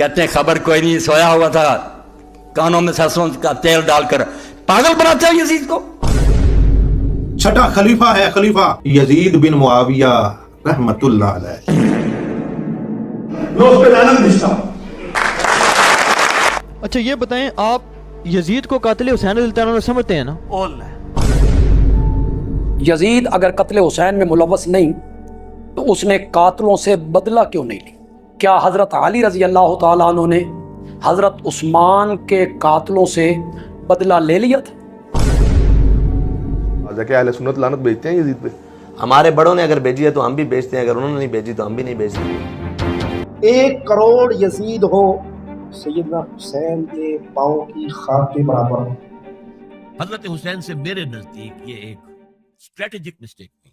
کہتے ہیں خبر کوئی نہیں، سویا ہوا تھا، کانوں میں سرسوں کا تیل ڈال کر پاگل بناتے ہو یزید کو۔ چھٹا خلیفہ ہے خلیفہ یزید بن معاویہ رحمت اللہ علیہ۔ اچھا یہ بتائیں، آپ یزید کو قاتل حسین رضی اللہ عنہ سمجھتے ہیں نا؟ یزید اگر قتل حسین میں ملوث نہیں تو اس نے قاتلوں سے بدلہ کیوں نہیں لی؟ کیا حضرت علی رضی اللہ تعالیٰ عنہ نے حضرت عثمان کے قاتلوں سے بدلہ لے لیا تھا؟ کہ اہل سنت لعنت بیچتے ہیں یزید پہ؟ ہمارے بڑوں نے اگر بھیجی ہے تو ہم بھی بیچتے ہیں، اگر انہوں نے نہیں بھیجی تو ہم بھی نہیں بیچتے۔ 1 کروڑ یزید ہو سیدنا حسین کے پاؤں کی خاک کے برابر ہو۔ حضرت حسین سے میرے نزدیک یہ ایک اسٹریٹجک مسٹیک تھی۔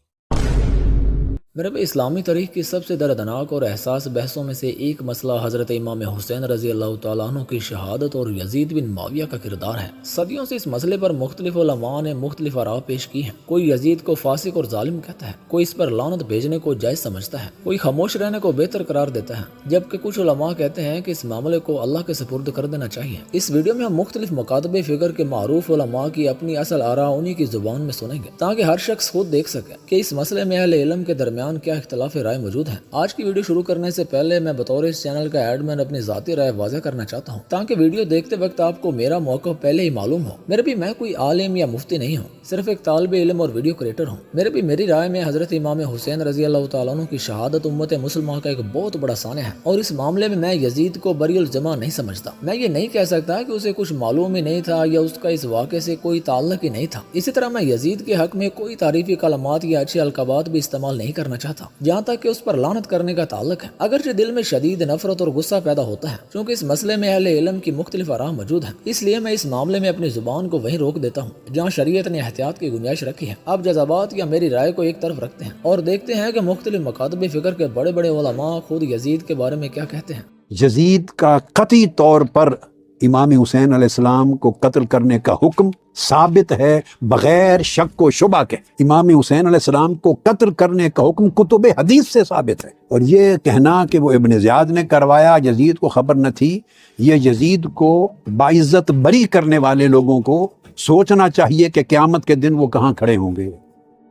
میرے بھائی، اسلامی تاریخ کی سب سے دردناک اور احساس بحثوں میں سے ایک مسئلہ حضرت امام حسین رضی اللہ تعالیٰ عنہ کی شہادت اور یزید بن معاویہ کا کردار ہے۔ صدیوں سے اس مسئلے پر مختلف علماء نے مختلف آراء پیش کی ہیں۔ کوئی یزید کو فاسق اور ظالم کہتا ہے، کوئی اس پر لعنت بھیجنے کو جائز سمجھتا ہے، کوئی خاموش رہنے کو بہتر قرار دیتا ہے، جبکہ کچھ علماء کہتے ہیں کہ اس معاملے کو اللہ کے سپرد کر دینا چاہیے۔ اس ویڈیو میں ہم مختلف مکاتب فکر کے معروف علماء کی اپنی اصل آراء انہی کی زبان میں سنیں گے تاکہ ہر شخص خود دیکھ سکے کہ اس مسئلے میں اہل علم کے درمیان کیا اختلاف رائے موجود ہے۔ آج کی ویڈیو شروع کرنے سے پہلے میں بطور اس چینل کا ایڈمن اپنی ذاتی رائے واضح کرنا چاہتا ہوں تاکہ ویڈیو دیکھتے وقت آپ کو میرا موقف پہلے ہی معلوم ہو۔ میرے بھی میں کوئی عالم یا مفتی نہیں ہوں، صرف ایک طالب علم اور ویڈیو کریٹر ہوں۔ میری رائے میں حضرت امام حسین رضی اللہ تعالیٰ عنہ کی شہادت امت مسلمہ کا ایک بہت بڑا سانحہ ہے، اور اس معاملے میں یزید کو بری الجمع نہیں سمجھتا۔ میں یہ نہیں کہہ سکتا کہ اسے کچھ معلوم ہی نہیں تھا یا اس کا اس واقعے سے کوئی تعلق ہی نہیں تھا۔ اسی طرح میں یزید کے حق میں کوئی تعریفی کلمات یا اچھے القابات بھی استعمال نہیں کرنا چاہتا جہاں تک کہ اس پر لعنت کرنے کا تعلق ہے، اگرچہ دل میں شدید نفرت اور غصہ پیدا ہوتا ہے کیونکہ اس مسئلے میں اہل علم کی مختلف آراء موجود ہیں۔ اس لیے میں اس معاملے میں اپنی زبان کو وہیں روک دیتا ہوں جہاں شریعت نے احتیاط کی گنجائش رکھی ہے۔ آپ جذبات یا میری رائے کو ایک طرف رکھتے ہیں اور دیکھتے ہیں کہ مختلف مکاتب فکر کے بڑے بڑے علماء خود یزید کے بارے میں کیا کہتے ہیں۔ یزید کا قطعی طور پر امام حسین علیہ السلام کو قتل کرنے کا حکم ثابت ہے بغیر شک و شبہ کے۔ امام حسین علیہ السلام کو قتل کرنے کا حکم کتب حدیث سے ثابت ہے، اور یہ کہنا کہ وہ ابن زیاد نے کروایا، یزید کو خبر نہ تھی، یہ یزید کو باعزت بری کرنے والے لوگوں کو سوچنا چاہیے کہ قیامت کے دن وہ کہاں کھڑے ہوں گے۔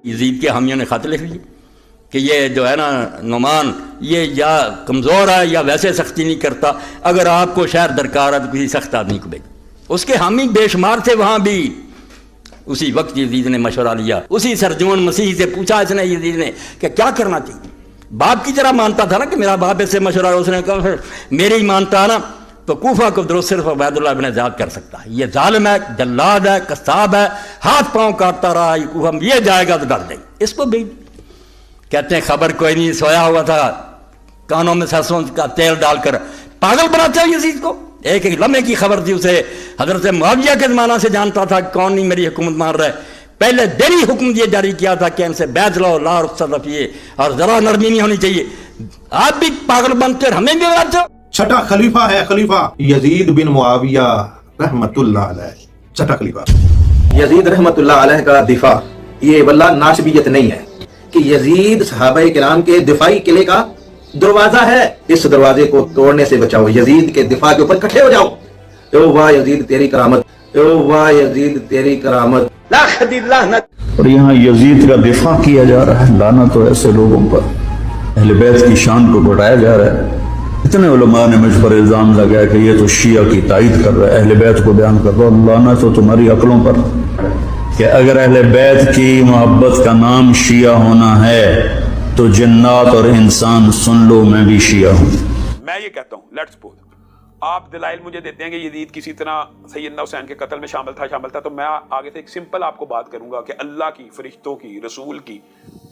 یزید کے حامیوں نے خط لکھ لی کہ یہ جو ہے نا نعمان یہ یا کمزور ہے یا ویسے سختی نہیں کرتا، اگر آپ کو شہر درکار ہے تو کسی سخت آدمی کو بھیجو۔ اس کے حامی بے شمار تھے وہاں بھی۔ اسی وقت یزید نے مشورہ لیا، اسی سرجون مسیح سے پوچھا اس نے یزید نے کہ کیا کرنا چاہیے۔ باپ کی طرح مانتا تھا نا کہ میرا باپ اس سے مشورہ، اس نے کہا میرے ہی مانتا ہے نا تو کوفہ کو درست صرف عبید اللہ بن زیاد کر سکتا ہے، یہ ظالم ہے، جلاد ہے، قصاب ہے، ہاتھ پاؤں کاٹتا رہا، یہ کوفہ میں یہ جائے گا تو ڈر جائے، اس کو بھیج۔ کہتے ہیں خبر کوئی نہیں، سویا ہوا تھا، کانوں میں سرسوں کا تیل ڈال کر پاگل بناتے ہو یزید کو۔ ایک لمحے کی خبر تھی، اسے حضرت معاویہ کے زمانہ سے جانتا تھا کون نہیں میری حکومت مان رہا ہے، پہلے دن ہی حکم یہ جاری کیا تھا کہ ان سے بیعت لو، لا رخصت رفیے، اور ذرا نرمی نہیں ہونی چاہیے۔ آپ بھی پاگل بنتے ہمیں بھی بناتے ہو۔ چھٹا خلیفہ ہے خلیفہ یزید بن معاویہ رحمت اللہ علیہ۔ چھٹا خلیفہ یزید رحمت اللہ علیہ کا دفاع یہ واللہ ناشبیت نہیں ہے کہ یزید صحابہ کرام کے دفاعی قلعے کا دروازہ ہے، اس دروازے کو توڑنے سے بچاؤ، یزید کے دفاع کے اوپر کٹھے ہو جاؤ۔ او واہ یزید تیری کرامت، او واہ یزید تیری کرامت، لاکھ دی لعنت۔ اور یہاں یزید کا دفاع کیا جا رہا ہے، لعنت تو ایسے لوگوں پر، اہل بیت کی شان کو بڑھایا جا رہا ہے۔ اتنے علماء نے مجھ پر الزام لگایا کہ یہ تو شیعہ کی تائید کر رہا ہے، اہل بیت کو بیان کر رہا ہے۔ لعنت تو تمہاری عقلوں پر کہ اگر اہل بیت کی محبت کا نام شیعہ ہونا ہے تو جنات اور انسان سن لو، میں بھی شیعہ ہوں۔ میں یہ کہتا ہوں، لیٹس سپوز آپ دلائل مجھے دیتے ہیں کہ یزید کسی طرح سیدنا حسین کے قتل میں شامل تھا، تو میں آگے سے ایک سمپل آپ کو بات کروں گا کہ اللہ کی، فرشتوں کی، رسول کی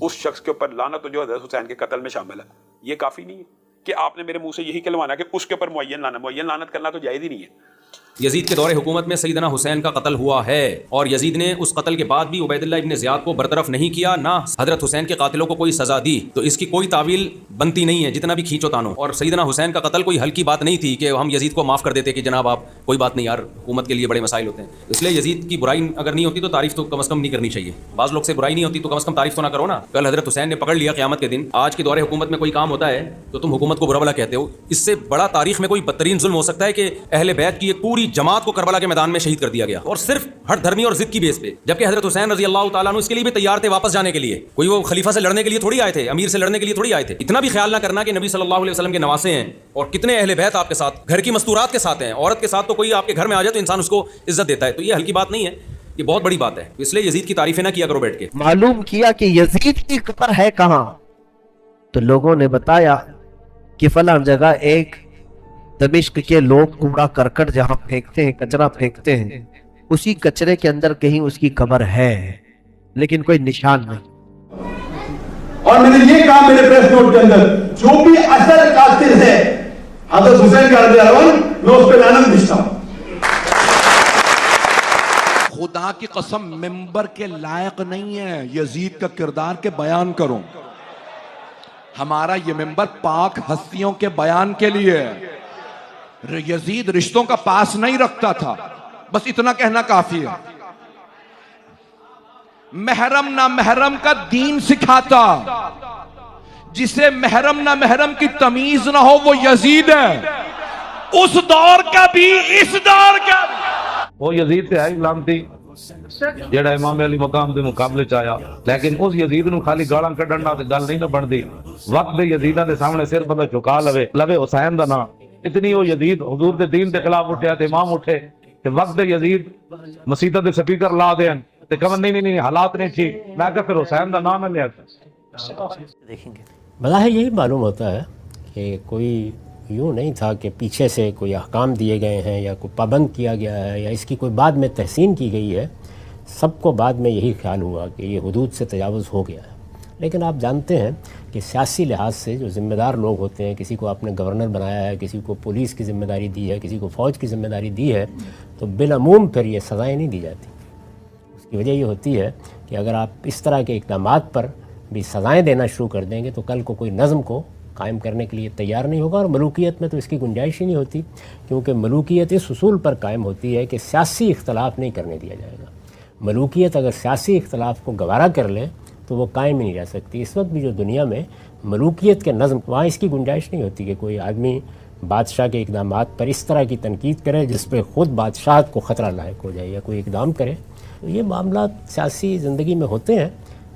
اس شخص کے اوپر لعنت جو حضرت حسین کے قتل میں شامل ہے، یہ کافی نہیں ہے کہ آپ نے میرے منہ سے یہی کہلوانا کہ اس کے اوپر معین لعنت کرنا تو جائز ہی نہیں ہے۔ یزید کے دور حکومت میں سیدنا حسین کا قتل ہوا ہے، اور یزید نے اس قتل کے بعد بھی عبید اللہ ابن زیاد کو برطرف نہیں کیا، نہ حضرت حسین کے قاتلوں کو کوئی سزا دی، تو اس کی کوئی تعویل بنتی نہیں ہے جتنا بھی کھینچو تانو۔ اور سیدنا حسین کا قتل کوئی ہلکی بات نہیں تھی کہ ہم یزید کو معاف کر دیتے کہ جناب آپ کوئی بات نہیں یار، حکومت کے لیے بڑے مسائل ہوتے ہیں، اس لیے یزید کی برائی اگر نہیں ہوتی تو تعریف تو کم از کم نہیں کرنی چاہیے۔ بعض لوگ سے برائی نہیں ہوتی تو کم از کم تعریف تو نہ کرو نا۔ کل حضرت حسین نے پکڑ لیا قیامت کے دن، آج کے دور حکومت میں کوئی کام ہوتا ہے تو تم حکومت کو برا بھلا کہتے ہو، اس سے بڑا تاریخ میں کوئی بدترین ظلم ہو سکتا ہے کہ اہل بیت کی ایک پوری جماعت کو کربلا کے میدان میں شہید کر دیا گیا، اور صرف ہر دھرمی اور ضد کی بیس پہ، جبکہ حضرت حسین رضی اللہ تعالیٰ عنہ اس کے لیے بھی تیار تھے واپس جانے کے لیے، کوئی وہ خلیفہ سے لڑنے کے لیے تھوڑی آئے تھے، امیر سے لڑنے کے لیے تھوڑی آئے تھے۔ اتنا بھی خیال نہ کرنا کہ نبی صلی اللہ علیہ وسلم کے نواسے ہیں اور کتنے اہل بیت آپ کے ساتھ، گھر کی مستورات کے ساتھ ہیں، عورت کے ساتھ تو کوئی آپ کے گھر میں آ جائے تو انسان اس کو عزت دیتا ہے، تو یہ ہلکی بات نہیں ہے، یہ بہت بڑی بات ہے، اس لیے یزید کی تعریفیں نہ کیا کرو بیٹھ کے۔ معلوم کیا کہ یزید کی قبر ہے کہاں، تو لوگوں نے بتایا کہ فلاں جگہ ایک دمشق کے لوگ کوڑا کرکٹ جہاں پھینکتے ہیں، کچرا پھینکتے ہیں، اسی کچرے کے اندر کہیں اس کی قبر ہے، لیکن کوئی نشان نہیں۔ اور میں نے یہ کہا میرے پریس نوٹ کے اندر، جو بھی اصل قاتل ہے حضرت حسین کا رضی اللہ عنہ، میں اس پہ لعنت بھیجتا ہوں۔ خدا کی قسم ممبر کے لائق نہیں ہے یزید کا کردار کے بیان کروں، ہمارا یہ ممبر پاک ہستیوں کے بیان کے لیے ہے۔ یزید رشتوں کا پاس نہیں رکھتا تھا، بس اتنا کہنا کافی ہے۔ محرم نہ محرم کا دین سکھاتا، جسے محرم نہ محرم کی تمیز نہ ہو وہ یزید ہے، اس دور کا بھی اس دور کا بھی۔ وہ یزید تے ہے لعنتی جڑا امام علی مقام دے مقابلے چ آیا، لیکن اس یزید نو خالی گالاں کڈن نال تے گل نہیں نہ بندی، وقت دے یزیداں دے سامنے صرف بندہ جھکا لوے حسین دا نام، اتنی وہ یزید حضور دے دین دے خلاف اٹھیا تے امام اٹھے تے وقت دے یزید مسیطہ دے سپیکر لا دین تے کہن نہیں حالات نہیں ٹھیک، میں کہ پھر حسین دا نام ہے لیا۔ دیکھیں گے بظاہر یہی معلوم ہوتا ہے کہ کوئی یوں نہیں تھا کہ پیچھے سے کوئی احکام دیے گئے ہیں یا کوئی پابند کیا گیا ہے یا اس کی کوئی بعد میں تحسین کی گئی ہے، سب کو بعد میں یہی خیال ہوا کہ یہ حدود سے تجاوز ہو گیا ہے۔ لیکن آپ جانتے ہیں کہ سیاسی لحاظ سے جو ذمہ دار لوگ ہوتے ہیں، کسی کو آپ نے گورنر بنایا ہے، کسی کو پولیس کی ذمہ داری دی ہے، کسی کو فوج کی ذمہ داری دی ہے، تو بالعموم پھر یہ سزائیں نہیں دی جاتی۔ اس کی وجہ یہ ہوتی ہے کہ اگر آپ اس طرح کے اقدامات پر بھی سزائیں دینا شروع کر دیں گے تو کل کو کوئی نظم کو قائم کرنے کے لیے تیار نہیں ہوگا، اور ملوکیت میں تو اس کی گنجائش ہی نہیں ہوتی، کیونکہ ملوکیت اس اصول پر قائم ہوتی ہے کہ سیاسی اختلاف نہیں کرنے دیا جائے گا۔ ملوکیت اگر سیاسی اختلاف کو گوارا کر لے تو وہ قائم ہی نہیں رہ سکتی۔ اس وقت بھی جو دنیا میں ملوکیت کے نظم، وہاں اس کی گنجائش نہیں ہوتی کہ کوئی آدمی بادشاہ کے اقدامات پر اس طرح کی تنقید کرے جس پہ خود بادشاہت کو خطرہ لاحق ہو جائے یا کوئی اقدام کرے۔ تو یہ معاملات سیاسی زندگی میں ہوتے ہیں،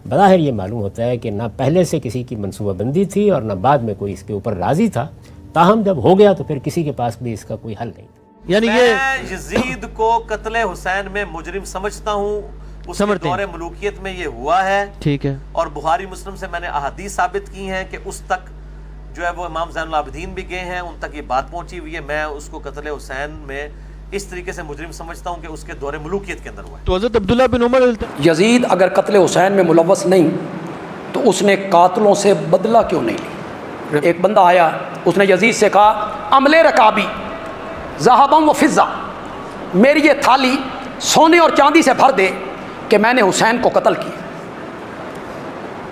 بظاہر یہ معلوم ہوتا ہے کہ نہ پہلے سے کسی کی منصوبہ بندی تھی اور نہ بعد میں کوئی اس کے اوپر راضی تھا، تاہم جب ہو گیا تو پھر کسی کے پاس بھی اس کا کوئی حل نہیں تھا۔ یعنی میں یزید کو قتل حسین میں مجرم سمجھتا ہوں، اس کے دور ملوکیت میں یہ ہوا ہے، ٹھیک ہے، اور بخاری مسلم سے میں نے احادیث ثابت کی ہیں کہ اس تک جو ہے وہ امام زین العابدین بھی گئے ہیں، ان تک یہ بات پہنچی ہوئی ہے۔ میں اس کو قتل حسین میں اس طریقے سے مجرم سمجھتا ہوں کہ اس کے دور ملوکیت کے اندر ہوا ہے۔ تو حضرت عبداللہ بن عمر یزید اگر قتل حسین میں ملوث نہیں تو اس نے قاتلوں سے بدلہ کیوں نہیں لی؟ ایک بندہ آیا، اس نے یزید سے کہا عملے رکابی ذہبم و فضہ، میری یہ تھالی سونے اور چاندی سے بھر دے کہ میں نے حسین کو قتل کیا۔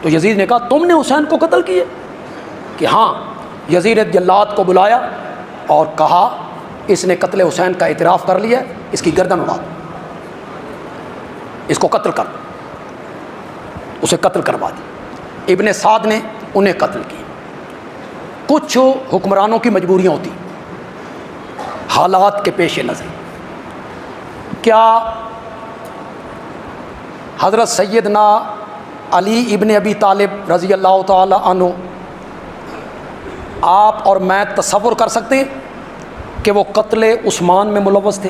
تو یزید نے کہا تم نے حسین کو قتل کیا؟ کہ ہاں۔ یزید جلاد کو بلایا اور کہا اس نے قتل حسین کا اعتراف کر لیا، اس کی گردن اڑا دو، اس کو قتل کر دو۔ اسے قتل کروا دی۔ ابن سعد نے انہیں قتل کیا۔ کچھ حکمرانوں کی مجبوریاں ہوتی حالات کے پیش نظر۔ کیا حضرت سیدنا علی ابن ابی طالب رضی اللہ تعالی عنہ آپ اور میں تصور کر سکتے ہیں کہ وہ قتل عثمان میں ملوث تھے؟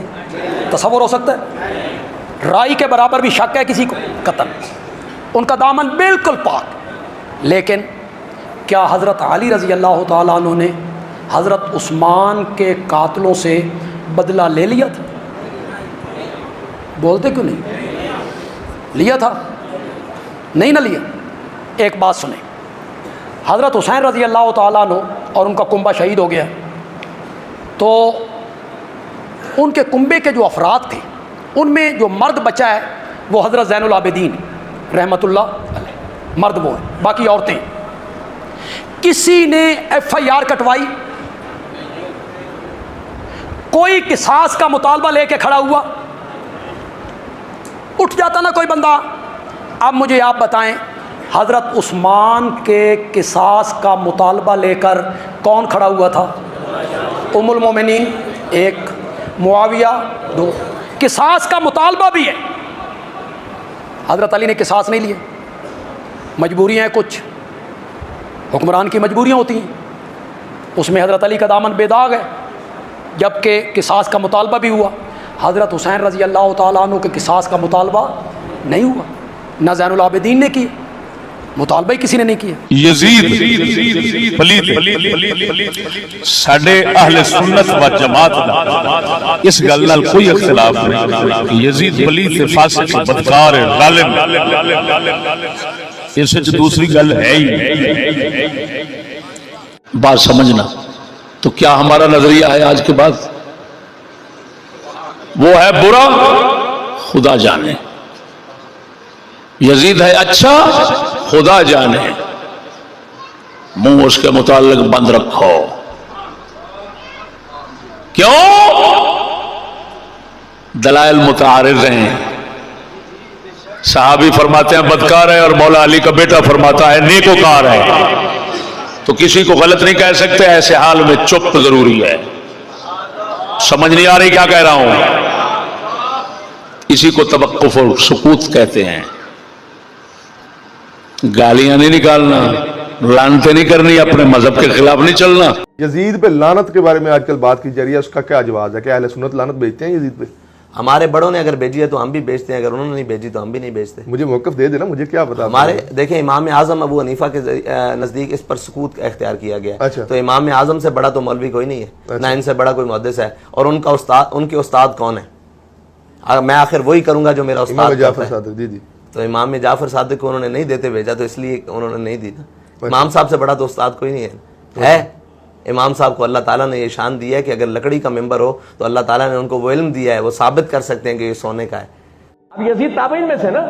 تصور ہو سکتا ہے؟ رائی کے برابر بھی شک ہے کسی کو؟ قتل، ان کا دامن بالکل پاک۔ لیکن کیا حضرت علی رضی اللہ تعالیٰ عنہ نے حضرت عثمان کے قاتلوں سے بدلہ لے لیا تھا؟ بولتے کیوں نہیں؟ لیا تھا؟ نہیں نہ لیا؟ ایک بات سنیں، حضرت حسین رضی اللہ تعالیٰ عنہ اور ان کا کنبہ شہید ہو گیا، تو ان کے کنبے کے جو افراد تھے ان میں جو مرد بچا ہے وہ حضرت زین العابدین رحمۃ اللہ علیہ، مرد وہ ہیں، باقی عورتیں۔ کسی نے ایف آئی آر کٹوائی؟ کوئی قصاص کا مطالبہ لے کے کھڑا ہوا؟ اٹھ جاتا نا کوئی بندہ۔ اب مجھے آپ بتائیں، حضرت عثمان کے قصاص کا مطالبہ لے کر کون کھڑا ہوا تھا؟ ام المومنین ایک، معاویہ دو۔ قصاص کا مطالبہ بھی ہے، حضرت علی نے قصاص نہیں لیے، مجبوریاں ہیں، کچھ حکمران کی مجبوریاں ہوتی ہیں، اس میں حضرت علی کا دامن بے داغ ہے، جبکہ قصاص کا مطالبہ بھی ہوا۔ حضرت حسین رضی اللہ تعالیٰ عنہ کے قصاص کا مطالبہ نہیں ہوا، نہ زین العابدین نے کیا، مطالبہ ہی کسی نے نہیں کیا۔ یزید پلیت ساڈے اہل سنت و جماعت دا اس گل نال کوئی اختلاف نہیں، یزید پلیت فاسق بدکار ظالم، اس وچ دوسری گل ہے ہی۔ بات سمجھنا تو کیا ہمارا نظریہ ہے آج کے بعد؟ وہ ہے برا خدا جانے، یزید ہے اچھا خدا جانے، منہ اس کے متعلق بند رکھو۔ کیوں؟ دلائل متعارض ہیں۔ صحابی فرماتے ہیں بدکار ہے اور مولا علی کا بیٹا فرماتا ہے نیکوکار ہے، تو کسی کو غلط نہیں کہہ سکتے، ایسے حال میں چپ ضروری ہے۔ سمجھ نہیں آ رہی کیا کہہ رہا ہوں؟ اسی کو توقف اور سکوت کہتے ہیں۔ گالیاں نہیں نکالنا، لعنتیں نہیں کرنی، اپنے مذہب کے خلاف نہیں چلنا۔ یزید پہ لعنت کے بارے میں آج کل بات کی جا رہی ہے، اس کا کیا جواز ہے؟ کہ اہل سنت لعنت بھیجتے ہیں یزید پہ؟ ہمارے بڑوں نے اگر بھیجی ہے تو ہم بھی بھیجتے ہیں، اگر انہوں نے نہیں بھیجی تو ہم بھی نہیں بھیجتے۔ مجھے موقف دے دینا، مجھے کیا پتا۔ ہمارے دیکھیں امام اعظم ابو حنیفہ کے نزدیک اس پر سکوت اختیار کیا گیا، تو امام اعظم سے بڑا تو مولوی کوئی نہیں ہے، نہ ان سے بڑا کوئی محدث ہے، اور ان کا استاد، ان کے استاد کون ہے؟ میں آخر وہی کروں گا جو میرا استاد کرتا ہے۔ تو امام جعفر صادق کو انہوں نے نہیں دیتے بھیجا، تو اس لیے انہوں نے نہیں دی نا۔ امام صاحب سے بڑا تو استاد کوئی نہیں ہے۔ امام صاحب کو اللہ تعالیٰ نے یہ شان دی ہے کہ اگر لکڑی کا ممبر ہو تو اللہ تعالیٰ نے ان کو وہ علم دیا ہے، وہ ثابت کر سکتے ہیں کہ یہ سونے کا ہے۔ اب یزید تابعین میں سے نا،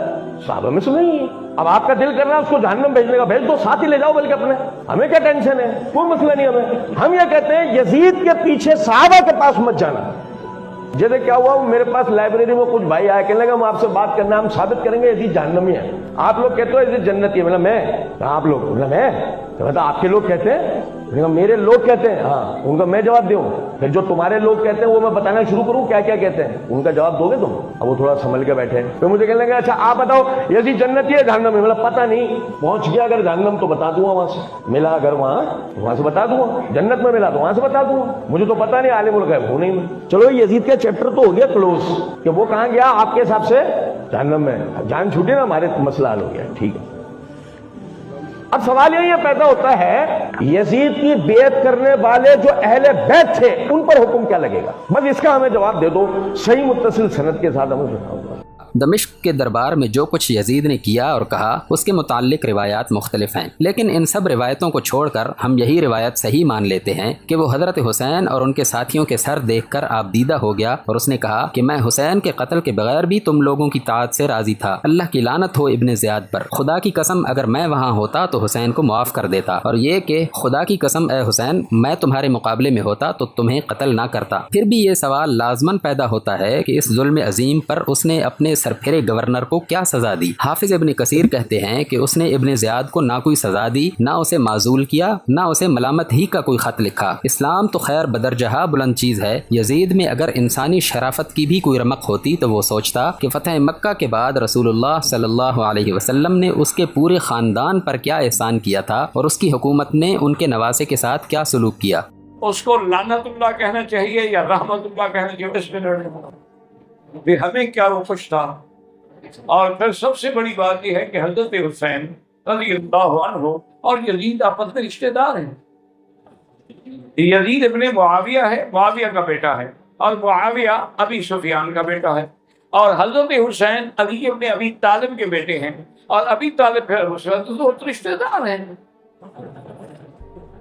صحابہ میں سے نہیں ہے۔ اب آپ کا دل کر رہا ہے اس کو جہنم بھیجنے کا، بھیج دو، ساتھ ہی لے جاؤ بلکہ اپنے، ہمیں کیا ٹینشن ہے، کوئی مسئلہ نہیں ہمیں۔ ہم یہ کہتے ہیں یزید کے پیچھے صحابہ کے پاس مت جانا۔ جیسے کیا ہوا، میرے پاس لائبریری میں کچھ بھائی آئے، کہنے لگا ہم آپ سے بات کرنا، ہم ثابت کریں گے یزید جہنمی ہے۔ آپ لوگ کہتے ہو یزید جنتی ہے، میں آپ لوگ میں آپ کے لوگ کہتے ہیں، میرے لوگ کہتے ہیں، ہاں ان کا میں جواب دوں، پھر جو تمہارے لوگ کہتے ہیں وہ میں بتانا شروع کروں کیا کیا کہتے ہیں، ان کا جواب دو گے تم؟ اب وہ تھوڑا سنبھل کے بیٹھے، پھر مجھے کہنے لگا اچھا آپ بتاؤ یزید جنتی ہے جہنمی؟ مطلب پتہ نہیں، پہنچ گیا اگر جہنم تو بتا دوں گا، وہاں سے ملا اگر وہاں سے بتا دوں گا، جنت میں ملا تو وہاں سے بتا دوں گا، مجھے تو پتہ نہیں، عالم الغیب ہوں نہیں میں۔ چلو یزید کا چیپٹر تو ہو گیا کلوز، کہ وہ کہاں گیا آپ کے حساب سے؟ جہنم میں، جان چھوٹی نا، ہمارے مسئلہ حل ہو گیا، ٹھیک ہے۔ اب سوال یہ پیدا ہوتا ہے یزید کی بیعت کرنے والے جو اہل بیت تھے ان پر حکم کیا لگے گا؟ بس اس کا ہمیں جواب دے دو صحیح متصل سند کے ساتھ، ہمیں بتاؤ۔ دمشق کے دربار میں جو کچھ یزید نے کیا اور کہا اس کے متعلق روایات مختلف ہیں، لیکن ان سب روایتوں کو چھوڑ کر ہم یہی روایت صحیح مان لیتے ہیں کہ وہ حضرت حسین اور ان کے ساتھیوں کے سر دیکھ کر آپ دیدہ ہو گیا اور اس نے کہا کہ میں حسین کے قتل کے بغیر بھی تم لوگوں کی طاعت سے راضی تھا، اللہ کی لعنت ہو ابن زیاد پر، خدا کی قسم اگر میں وہاں ہوتا تو حسین کو معاف کر دیتا، اور یہ کہ خدا کی قسم اے حسین میں تمہارے مقابلے میں ہوتا تو تمہیں قتل نہ کرتا۔ پھر بھی یہ سوال لازماً پیدا ہوتا ہے کہ اس ظلم عظیم پر اس نے اپنے سرپھرے گورنر کو کیا سزا دی؟ حافظ ابن کثیر کہتے ہیں کہ اس نے ابن زیاد کو نہ کوئی سزا دی، نہ اسے معزول کیا، نہ اسے ملامت ہی کا کوئی خط لکھا۔ اسلام تو خیر بدرجہ بلند چیز ہے، یزید میں اگر انسانی شرافت کی بھی کوئی رمق ہوتی تو وہ سوچتا کہ فتح مکہ کے بعد رسول اللہ صلی اللہ علیہ وسلم نے اس کے پورے خاندان پر کیا احسان کیا تھا اور اس کی حکومت نے ان کے نواسے کے ساتھ کیا سلوک کیا۔ اس کو لعنت اللہ کہنا چاہیے یا رحمت اللہ کہنا چاہیے، اس میں ہمیں کیا وہ خوش تھا۔ اور پھر سب سے بڑی بات یہ ہے کہ حضرت حسین رضی اللہ عنہ اور یزید آپس میں رشتہ دار ہیں۔ یزید ابن معاویہ ہے، معاویہ کا بیٹا ہے، اور معاویہ ابی سفیان کا بیٹا ہے، اور حضرت حسین علی ابن ابی طالب کے بیٹے ہیں، اور ابی طالب پھر حسین تو رشتہ دار ہیں۔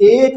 1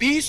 20